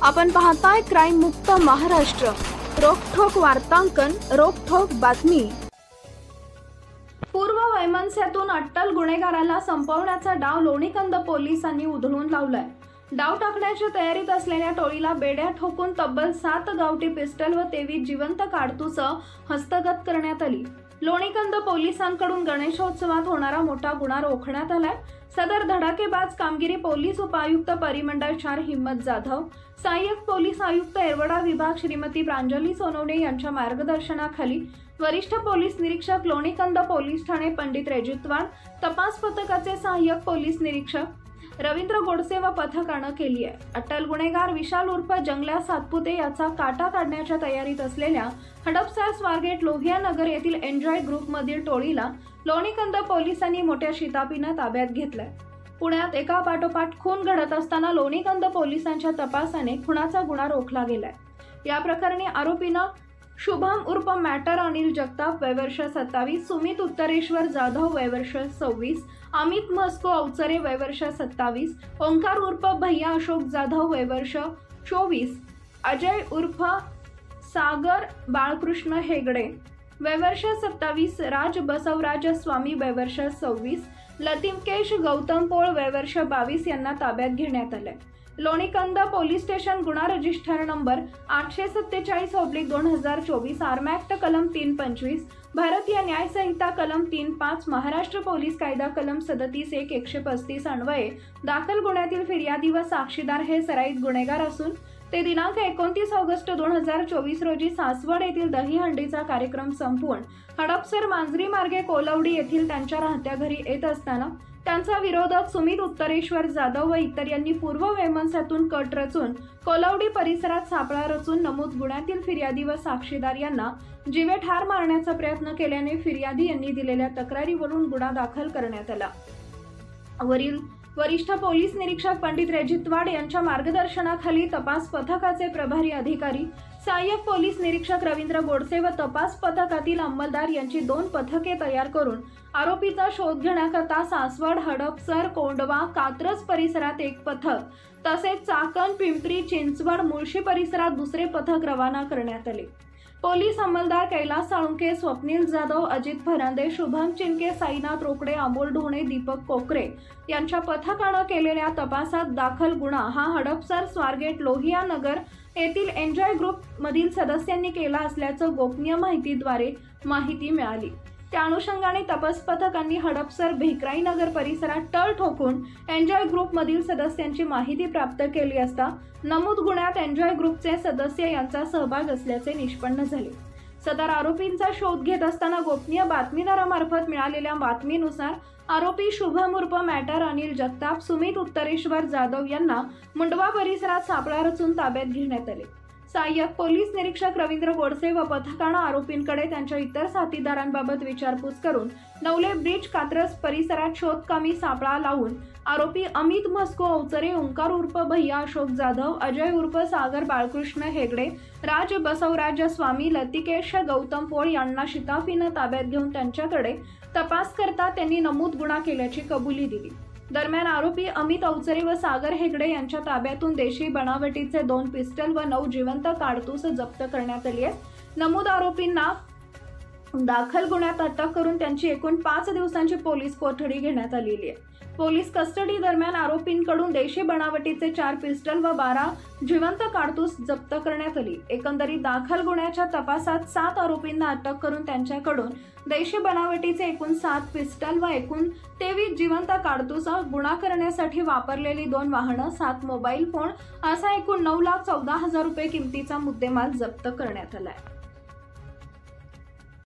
आपण पाहताय क्राईम मुक्त महाराष्ट्र। रोखठोक वार्तांकन, रोखठोक बातमी। पूर्व वैमनस्यातून अट्टल गुन्हेगाराला संपवण्याचा डाव लोणीकंद पोलिसांनी उधळून लावलाय। डाव टाकण्याच्या तयारीत असलेल्या टोळीला बेड्या ठोकून तब्बल 7 गावठी पिस्टल व 23 जिवंत काडतूस हस्तगत करण्यात आली। लोणीकंद पोलिसांकडून गणेशोत्सवात होणारा मोठा गुन्हा रोखण्यात आलाय। सदर धडाकेबाज कामगिरी पोलीस उपायुक्त परिमंडळ 4 हिम्मत जाधव, सहाय्यक पोलीस आयुक्त येरवडा विभाग श्रीमती प्रांजली सोनवणे यांच्या मार्गदर्शनाखाली वरिष्ठ पोलीस निरीक्षक लोणीकंद पोलीस ठाणे पंडित रेजितवाड, तपास पथकाचे सहाय्यक पोलीस निरीक्षक रवींद्र गोडसे व पथकानं केली आहे। अट्टल गुन्हेगार विशाल उर्फ जंगल्या सातपुते याचा काटा काढण्याच्या तयारीत असलेल्या हडपसर स्वारगेट लोहिया नगर येथील एन्जॉय ग्रुप मधील टोळीला लोणीकंद पोलिसांनी मोठ्या शिताफीनं ताब्यात घेतलंय। पुण्यात एका पाठोपाठ खून घडत असताना लोणीकंद पोलिसांच्या तपासाने खुनाचा गुन्हा रोखला गेलाय। या प्रकरणी आरोपीनं शुभम उर्फ मॅटर अनिल जगताप वय वर्ष 27, सुमित उत्तरेश्वर जाधव वय वर्ष 26, अमित मस्को अवचरे वय वर्ष 27, ओंकार उर्फ भैया अशोक जाधव वय वर्ष 24, अजय उर्फ सागर बाळकृष्ण हेगडे वय वर्ष 27, राज बसवराज स्वामी वय वर्ष 26, लतिमकेश गौतम पोळ वय वर्ष 22 यांना ताब्यात घेण्यात आले। लोणीकंद पोलीस स्टेशन गुन्हा रजिस्टर नंबर 847/2024, आर्म ऍक्ट कलम 325, भारतीय न्याय संहिता कलम 3.5, महाराष्ट्र पोलीस कायदा कलम 37(1) 135 अन्वये दाखल गुन्ह्यातील फिर्यादी व साक्षीदार हे सराईत गुन्हेगार असून ते दिनांक 29 ऑगस्ट 2024 रोजी सासवड येथील दहीहंडीचा कार्यक्रम संपवून हडपसर मांजरी मार्गे कोलवडी येथील त्यांच्या राहत्या घरी येत असताना त्यांचा विरोधक सुमित उत्तरेश्वर जाधव व इतर यांनी पूर्व वैमनस्यातून कट रचून कोलवडी परिसरात सापळा रचून नमूद गुन्ह्यातील फिर्यादी व साक्षीदार यांना जीवे ठार मारण्याचा प्रयत्न केल्याने फिर्यादी यांनी दिलेल्या तक्रारीवरून गुन्हा दाखल करण्यात आला। वरिष्ठ पोलीस निरीक्षक पंडित रेजितवाड यांच्या मार्गदर्शनाखाली तपास पथकाचे प्रभारी अधिकारी सहाय्यक पोलीस निरीक्षक रवींद्र गोडसे व तपास पथकातील अंमलदार यांची 2 पथके तयार करून आरोपीचा शोध घेण्याकरता सासवड, हडपसर, कोंडवा, कात्रज परिसरात एक पथक तसेच चाकण, पिंपरी चिंचवड, मुळशी परिसरात दुसरे पथक रवाना करण्यात आले। पोलीस अंमलदार कैलास साळुंके, स्वप्नील जाधव, अजित फरांदे, शुभम चिनके, साईनाथ रोकडे, अमोल ढोणे, दीपक कोकरे यांच्या पथकानं केलेल्या तपासात दाखल गुन्हा हा हडपसर स्वारगेट लोहिया नगर येथील एन्जॉय ग्रुप मधील सदस्यांनी केला असल्याचं गोपनीय माहितीद्वारे माहिती मिळाली। त्या अनुषंगाने तपास पथकांनी हडपसर भेकराई नगर परिसरात टळ ठोकून एन्जॉय ग्रुप मधील सदस्यांची माहिती प्राप्त केली असता नमूद गुन्ह्यात एन्जॉय ग्रुपचे सदस्य यांचा सहभाग असल्याचे निष्पन्न झाले। सदर आरोपींचा शोध घेत असताना गोपनीय बातमीदारामार्फत मिळालेल्या बातमीनुसार आरोपी शुभम उर्फ मॅटर अनिल जगताप, सुमित उत्तरेश्वर जाधव यांना मुंडवा परिसरात सापळा रचून ताब्यात घेण्यात आले। सहाय्यक पोलीस निरीक्षक रवींद्र गोडसे व पथकानं आरोपींकडे त्यांच्या इतर साथीदारांबाबत विचारपूस करून नवले ब्रिज, कात्रज परिसरात शोधकामी सापळा लावून आरोपी अमित मस्को अवचरे, ओंकार उर्फ भैया अशोक जाधव, अजय उर्फ सागर बाळकृष्ण हेगडे, राज बसवराज स्वामी, लतिकेश गौतम पोळ यांना शिताफीनं ताब्यात घेऊन त्यांच्याकडे तपास करता त्यांनी नमूद गुन्हा केल्याची कबुली दिली। दरम्यान आरोपी अमित अवचरे व सागर हेगडे यांच्या ताब्यातून देशी बनावटीचे 2 पिस्टल व 9 जिवंत काडतूस जप्त करण्यात आली आहेत। नमूद आरोपींना दाखल गुन्ह्यात अटक करून त्यांची एकूण 5 दिवसांची पोलीस कोठडी घेण्यात आलेली आहे। पोलीस कस्टडी दरम्यान आरोपींकडून देशी बनावटीचे 4 पिस्टल व 12 जिवंत काडतूस जप्त करण्यात आली। एकंदरीत दाखल गुन्ह्याच्या तपासात 7 आरोपींना अटक करून त्यांच्याकडून देशी बनावटीचे एकूण 7 पिस्टल व एकूण 23 जिवंत काडतूस, गुन्हा करण्यासाठी वापरलेली 2 वाहनं, 7 मोबाईल फोन असा एकूण 9,14,000 रुपये किमतीचा मुद्देमाल जप्त करण्यात आलाय।